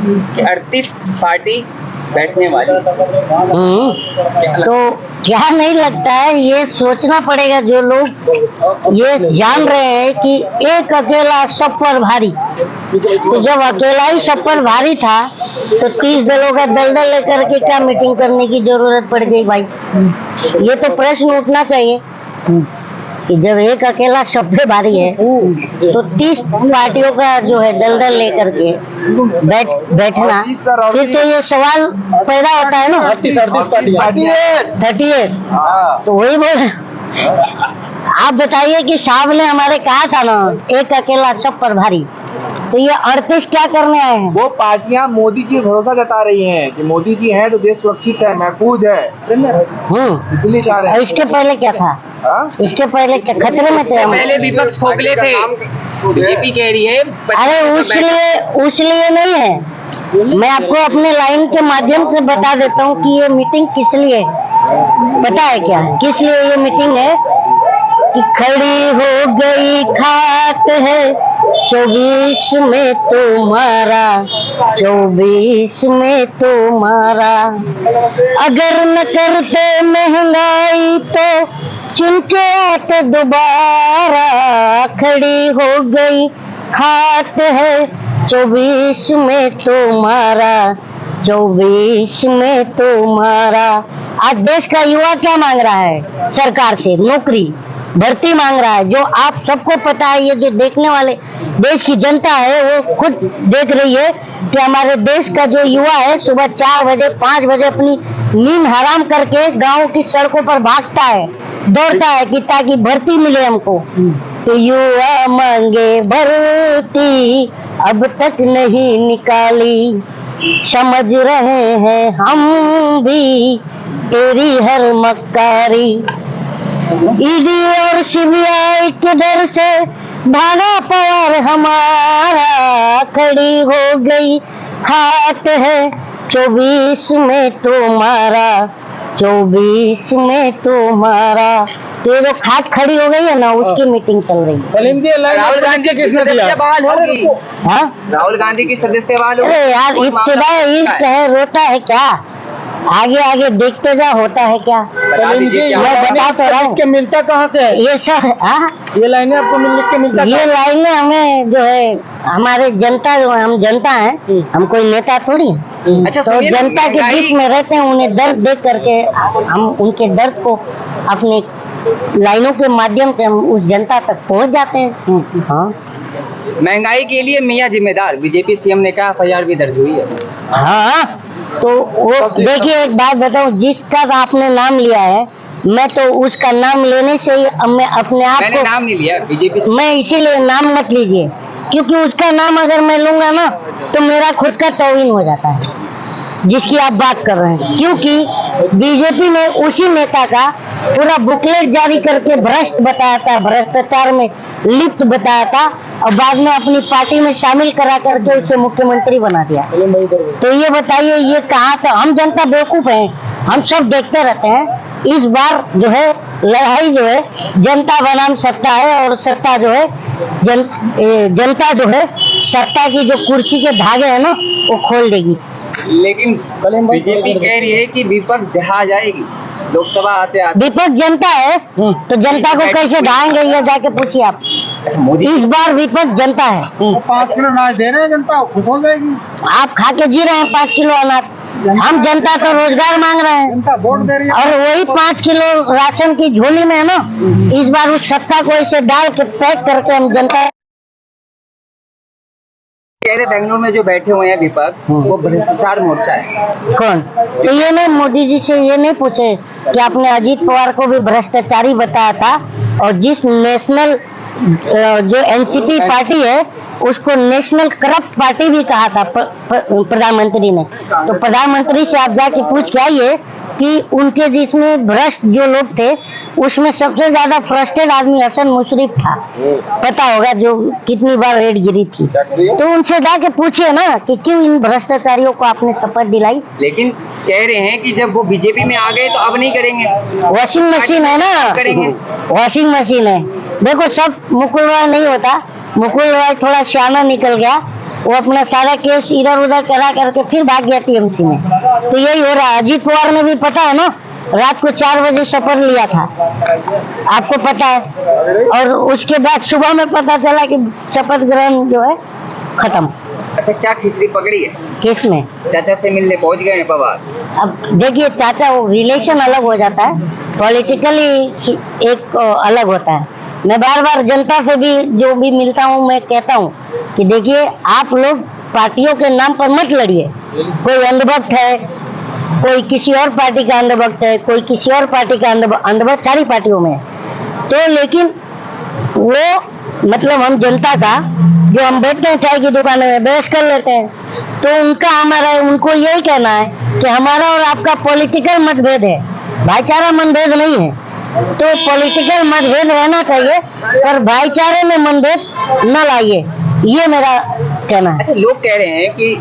कि 38 पार्टी बैठने वाली। तो क्या नहीं लगता है, ये सोचना पड़ेगा जो लोग ये जान रहे हैं कि एक अकेला सब पर भारी। तो जब अकेला ही सब पर भारी था तो 30 दलों का दलदल लेकर के क्या मीटिंग करने की जरूरत पड़ गई भाई? ये तो प्रश्न उठना चाहिए कि जब एक अकेला सब पे भारी है तो 30 पार्टियों का जो है दलदल लेकर के बैठना, फिर तो ये सवाल पैदा होता है ना। 38 तो वही बोल, आप बताइए कि साहब ने हमारे कहा था ना एक अकेला सब पर भारी, तो ये 38 क्या करने आए हैं? वो पार्टियां मोदी जी भरोसा जता रही हैं कि मोदी जी हैं तो देश सुरक्षित है, महफूज है, इसलिए जा रहे हैं। इसके पहले क्या था? इसके पहले क्या खतरे में थे? पहले विपक्ष खोखले थे, बीजेपी कह रही है। अरे उसलिए नहीं है, मैं आपको अपने लाइन के माध्यम से बता देता हूँ कि ये मीटिंग किस लिए पता है क्या? किस लिए ये मीटिंग है कि खड़ी हो गई खाक है 24 में तुम्हारा, 24 में तुम्हारा, अगर न करते महंगाई तो चुन के आते दोबारा, खड़ी हो गई खाक है 24 में तुम्हारा, 24 में तुम्हारा। आज देश का युवा क्या मांग रहा है? सरकार से नौकरी भर्ती मांग रहा है। जो आप सबको पता है, ये जो देखने वाले देश की जनता है वो खुद देख रही है कि हमारे देश का जो युवा है सुबह 4 बजे 5 बजे अपनी नींद हराम करके गांव की सड़कों पर भागता है, दौड़ता है कि ताकि भर्ती मिले हमको। तो युवा मांगे भर्ती अब तक नहीं निकाली, समझ रहे हैं हम भी तेरी हर मक्कारी। ईडी और सीबीआई के डर से भागा पवार हमारा, खड़ी हो गई खाक है 24 में तुम्हारा, 24 में तुम्हारा। तो ये जो खाक खड़ी हो गई है ना, उसकी मीटिंग चल रही है। राहुल गांधी की सदस्यता बहाल होगी। राहुल गांधी की सदस्यता बहाल होगी। अरे यार, इब्तिदाई इश्क है, रोता है क्या? आगे आगे देखते जा, होता है क्या? मैं बता तो रहा हूँ। मिलता कहाँ से है ये सब ये लाइनें आपको लिख के मिलता? ये लाइनें हमें जो है हमारे जनता जो है, हम जनता हैं, हम कोई नेता थोड़ी हैं। अच्छा, तो जनता के बीच में रहते हैं, उन्हें दर्द देख करके हम उनके दर्द को अपने लाइनों के माध्यम से हम उस जनता तक पहुंच जाते हैं। हाँ, महंगाई के लिए मियां जिम्मेदार, बीजेपी सीएम ने कहा, FIR भी दर्ज हुई है। हाँ, तो वो देखिए, एक बात बताऊं, जिसका आपने नाम लिया है, मैं तो उसका नाम लेने से ही मैं अपने आप को नाम नहीं लिया बीजेपी, मैं इसीलिए नाम मत लीजिए, क्योंकि उसका नाम अगर मैं लूंगा ना तो मेरा खुद का तौहीन हो जाता है जिसकी आप बात कर रहे हैं। क्योंकि बीजेपी ने उसी नेता का पूरा बुकलेट जारी करके भ्रष्ट बताया था, भ्रष्टाचार में लिप्त बताया था, और बाद में अपनी पार्टी में शामिल करा करके उसे मुख्यमंत्री बना दिया। तो ये बताइए, ये कहाँ था? हम जनता बेवकूफ हैं, हम सब देखते रहते हैं। इस बार जो है लड़ाई जो है जनता बनाम सत्ता है, और सत्ता जो है जनता जो है सत्ता की जो कुर्सी के धागे है ना वो खोल देगी। लेकिन बीजेपी कह रही है कि विपक्ष ढहा जाएगी लोकसभा आते आते। विपक्ष जनता है तो जनता को कैसे ढाएंगे, ये जाके पूछिए आप। इस बार विपक्ष जनता है। 5 किलो अनाज दे रहे हैं, जनता खुश हो जाएगी। आप खा के जी रहे हैं 5 किलो अनाज, हम जनता तो रोजगार मांग रहे हैं, जनता वोट दे रही है, और वही 5 किलो राशन की झोली में है ना। इस बार उस सत्ता को ऐसे डाल के पैक करके हम जनता। बेंगलुरु में जो बैठे हुए हैं विपक्ष, वो भ्रष्टाचार मोर्चा है। कौन? तो ये नहीं, मोदी जी से ये नहीं पूछे कि आपने अजीत पवार को भी भ्रष्टाचारी बताया था, और जिस नेशनल जो एनसीपी पार्टी है उसको नेशनल करप्ट पार्टी भी कहा था प्रधानमंत्री ने। तो प्रधानमंत्री से आप जाके पूछ के आइए कि उनके जिसमें भ्रष्ट जो लोग थे उसमें सबसे ज्यादा फ्रस्ट्रेटेड आदमी हसन मुशर्रफ था, पता होगा, जो कितनी बार रेड गिरी थी। तो उनसे जाके पूछिए ना कि क्यों इन भ्रष्टाचारियों को आपने शपथ दिलाई। लेकिन कह रहे हैं कि जब वो बीजेपी में आ गए तो अब नहीं करेंगे। वॉशिंग मशीन है ना, करेंगे, वॉशिंग मशीन है। देखो, सब मुकुल रॉय नहीं होता, मुकुल रॉय थोड़ा सियाना निकल गया, वो अपना सारा केस इधर उधर करा करके फिर भाग गया टीएमसी में। तो यही हो रहा है। अजीत पवार ने भी पता है ना, रात को 4 बजे शपथ लिया था, आपको पता है। और उसके बाद सुबह में पता चला कि शपथ ग्रहण जो है खत्म। अच्छा, क्या खिचड़ी पकड़ी है? किस में? चाचा से मिलने पहुंच गए हैं पवार। अब देखिए, चाचा वो रिलेशन अलग हो जाता है, पॉलिटिकली एक अलग होता है। मैं बार बार जनता से भी जो भी मिलता हूँ मैं कहता हूँ कि देखिए, आप लोग पार्टियों के नाम पर मत लड़िए। कोई अंधभक्त है, कोई किसी और पार्टी का अंधभक्त है, कोई किसी और पार्टी का अंधभक्त सारी पार्टियों में है। तो लेकिन वो मतलब हम जनता का जो हम बैठते हैं चाय की दुकान में बहस कर लेते हैं, तो उनको यही कहना है कि हमारा और आपका पॉलिटिकल मतभेद है, भाईचारा मतभेद नहीं है। तो पॉलिटिकल मतभेद रहना चाहिए, पर भाईचारे में मतभेद न लाइए, ये मेरा कहना है। अच्छा, लोग कह रहे हैं कि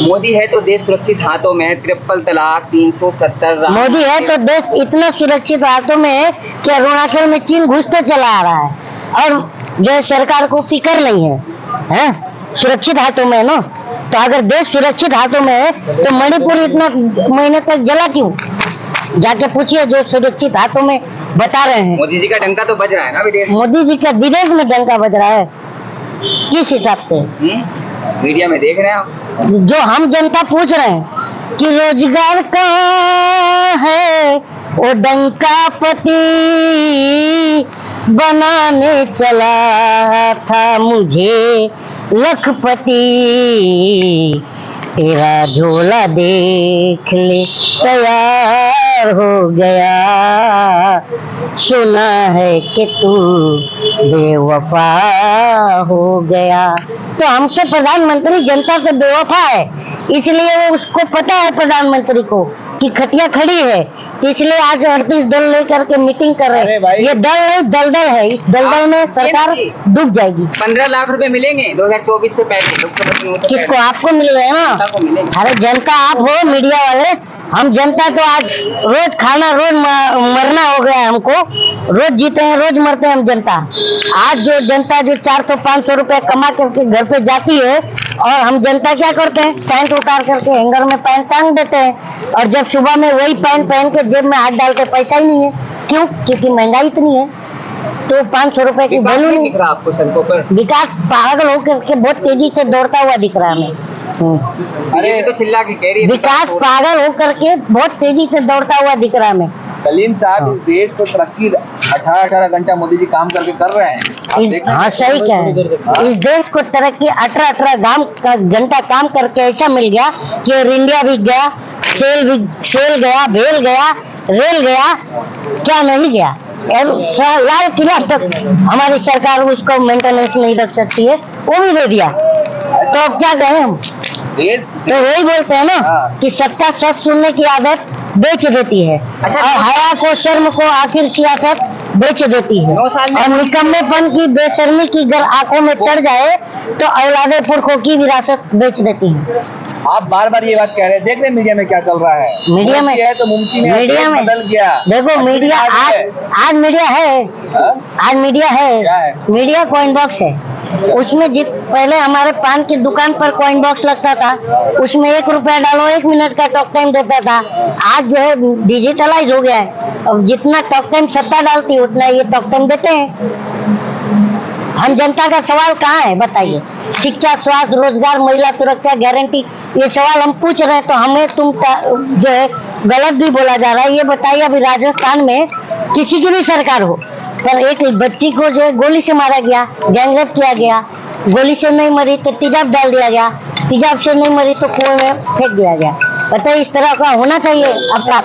मोदी है तो देश सुरक्षित हाथों में है, 3 तलाक, 370। मोदी है तो देश इतना सुरक्षित हाथों में है कि अरुणाचल में चीन घुसते चला आ रहा है और जो सरकार को फिक्र नहीं है, सुरक्षित हाथों में है ना। तो अगर देश सुरक्षित हाथों में है तो मणिपुर इतना महीने तक जला क्यों? जाके पूछिए जो सुरक्षित हाथों में बता रहे हैं। मोदी जी का डंका तो बज रहा है ना विदेश। मोदी जी का विदेश में डंका बज रहा है, किस हिसाब से? मीडिया में देख रहे हैं आप। जो हम जनता पूछ रहे हैं कि रोजगार कहाँ है, वो डंका पति बनाने चला था मुझे लखपति, तेरा झोला देख ले तैयार हो गया, सुना है कि तू बेवफा हो गया। तो हमसे प्रधानमंत्री जनता से बेवफा है, इसलिए वो उसको पता है प्रधानमंत्री को कि खटिया खड़ी है, तो इसलिए आज 38 दल लेकर के मीटिंग कर रहे हैं। ये दल नहीं दलदल है, इस दलदल में सरकार डूब जाएगी। 15 लाख रुपए मिलेंगे 2024 से पहले लोकसभा चुनाव से किसको? आपको मिल रहे हैं ना? जनता को मिलेंगे। अरे जनता आप हो, मीडिया वाले। हम जनता तो आज रोज खाना रोज मरना हो गया है हमको, रोज जीते हैं रोज मरते हैं हम जनता। आज जो जनता जो 400-500 रुपए कमा करके घर पे जाती है, और हम जनता क्या करते हैं, पैंट उतार करके हैंगर में पैंट टांग देते हैं, और जब सुबह में वही पैंट पहन के जेब में हाथ डालते पैसा ही नहीं है। क्यों? क्योंकि महंगाई इतनी है, तो 500 रुपए की वैल्यू नहीं दिख रहा आपको सड़कों पर। विकास पागल होकर के बहुत तेजी से दौड़ता हुआ दिख रहा है हमें। अरे तो चिल्ला के कह रही है विकास पागल होकर के बहुत तेजी से दौड़ता हुआ दिख रहा है हमें। कलीम साहब, इस देश को तरक्की 18-18 घंटा मोदी जी काम करके कर रहे हैं। हाँ सही कह रहे हैं। इस देश को तरक्की 18-18 घंटा काम करके ऐसा मिल गया कि एयर इंडिया भी गया, सेल गया, भेल गया, रेल गया, क्या नहीं गया। लाल किला तक हमारी सरकार उसको मेंटेनेंस नहीं रख सकती है, वो भी दे दिया। तो अब क्या कहें हम? तो वही बोलते हैं ना कि सत्ता सच सुनने की आदत बेच देती है। अच्छा, और हया को शर्म को आखिर सियासत बेच देती है। 9 साल में और निकम्मेपन की बेशर्मी की अगर आंखों में चढ़ जाए तो औलादे पुरखों की विरासत बेच देती है। आप बार बार ये बात कह रहे हैं, देख रहे हैं मीडिया में क्या चल रहा है। मीडिया में है तो मुमकिन है मीडिया में बदल गया। देखो मीडिया आज मीडिया है, आज मीडिया क्या है? है, मीडिया कॉइन बॉक्स है। उसमें पहले हमारे पान की दुकान पर कॉइन बॉक्स लगता था, उसमें 1 रुपया डालो 1 मिनट का टॉक टाइम देता था। आज जो है डिजिटलाइज हो गया है, अब जितना टॉक टाइम सत्ता डालती है उतना ये टॉक टाइम देते हैं। हम जनता का सवाल कहाँ है बताइए? शिक्षा, स्वास्थ्य, रोजगार, महिला सुरक्षा, गारंटी, ये सवाल हम पूछ रहे हैं, तो हमें जो है गलत भी बोला जा रहा है। ये बताइए, अभी राजस्थान में किसी की भी सरकार हो, पर एक बच्ची को जो है गोली से मारा गया, गैंगरेप किया गया, गोली से नहीं मरी तो तेजाब डाल दिया गया, तेजाब से नहीं मरी तो कुएं में फेंक दिया गया। बताइए, इस तरह का होना चाहिए अपराध?